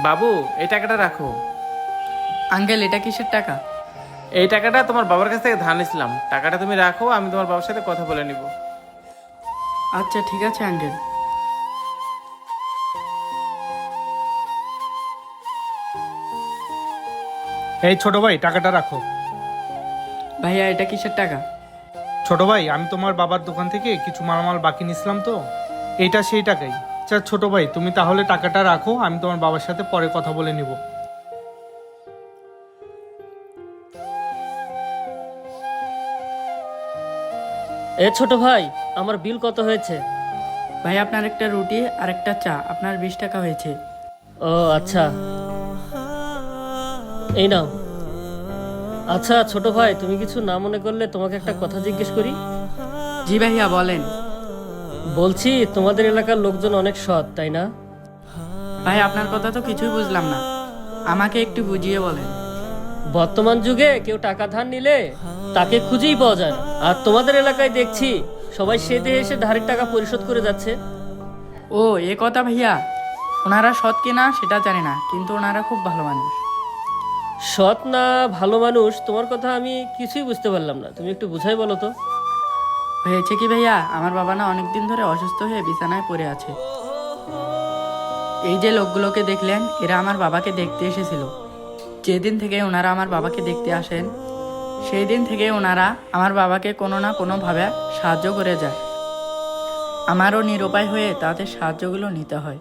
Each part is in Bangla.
বাবু, এই টাকাটা রাখো। আঙ্কেল, এটা কিসের টাকা? এই টাকাটা তোমার বাবার কাছ থেকে ধার নিছিলাম। টাকাটা তুমি রাখো, আমি তোমার বাবার সাথে কথা বলে নিব। আচ্ছা ঠিক আছে আঙ্কেল। এই ছোট ভাই, টাকাটা রাখো। ভাইয়া, এটা কিসের টাকা? ছোট ভাই, আমি তোমার বাবার দোকান থেকে কিছু মালামাল বাকি নিছিলাম তো, এইটা সেই টাকাই। আচ্ছা ছোট ভাই, তুমি তাহলে টাকাটা রাখো, আমি তোমার বাবার সাথে পরে কথা বলে নিব। এ ছোট ভাই, আমার বিল কত হয়েছে? ভাই, আপনার একটা রুটি আর একটা চা, আপনার 20 টাকা হয়েছে। ও আচ্ছা, এই নাও। আচ্ছা ছোট ভাই, তুমি কিছু না মনে করলে তোমাকে একটা কথা জিজ্ঞেস করি। জি ভাইয়া, বলেন। বলছি, তোমাদের এলাকার লোকজন অনেক সৎ, তাই না? ভাই, আপনার কথা তো কিছুই বুঝলাম না, আমাকে একটু বুঝিয়ে বলেন। বর্তমান যুগে কেউ টাকা ধার নিলে তাকে খুঁজেই পাওয়া যায় না। আর তোমাদের এলাকায় দেখছি সবাই সেদে এসে ধারের টাকা পরিশোধ করে যাচ্ছে। ও, এ কথা ভাইয়া। ওনারা সৎ কিনা সেটা জানি না, কিন্তু ওনারা খুব ভালো মানুষ। সৎ না ভালো মানুষ, তোমার কথা আমি কিছুই বুঝতে পারলাম না, তুমি একটু বুঝাই বলো তো। হয়েছে কি ভাইয়া, আমার বাবা না অনেকদিন ধরে অসুস্থ হয়ে বিছানায় পড়ে আছে। এই যে লোকগুলোকে দেখলেন, এরা আমার বাবাকে দেখতে এসেছিল। যেদিন থেকে ওনারা আমার বাবাকে দেখতে আসেন, সেই দিন থেকে ওনারা আমার বাবাকে কোনো না কোনোভাবে সাহায্য করে যায়। আমারও নিরুপায় হয়ে তাদের সাহায্যগুলো নিতে হয়,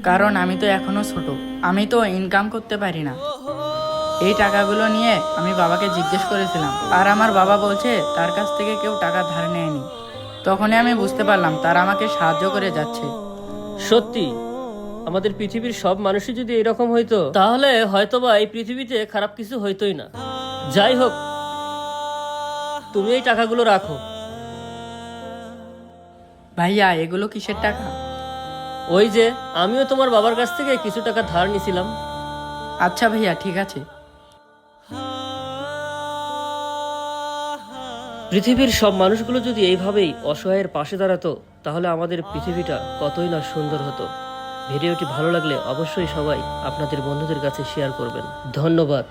কারণ আমি তো এখনো ছোট, আমি তো ইনকাম করতে পারি না। এই টাকাগুলো নিয়ে আমি বাবাকে জিজ্ঞেস করেছিলাম, আর আমার বাবা বলছে তার কাছ থেকে কেউ টাকা ধার নেয়নি। তখনই আমি বুঝতে পারলাম তারা আমাকে সাহায্য করে যাচ্ছে। সত্যি, আমাদের পৃথিবীর সব মানুষই যদি এরকম হইতো, তাহলে হয়তোবা এই পৃথিবীতে খারাপ কিছু হইতোই না। যাই হোক, তুমি এই টাকাগুলো রাখো। ভাইয়া, এগুলো কিসের টাকা? ওই যে, আমিও তোমার বাবার কাছ থেকে কিছু টাকা ধার নিছিলাম। আচ্ছা ভাইয়া, ঠিক আছে। পৃথিবীর সব মানুষগুলো যদি এইভাবেই অসহায়ের পাশে দাঁড়াতো, তাহলে আমাদের পৃথিবীটা কতই না সুন্দর হতো। ভিডিওটি ভালো লাগলে অবশ্যই সবাই আপনাদের বন্ধুদের কাছে শেয়ার করবেন। ধন্যবাদ।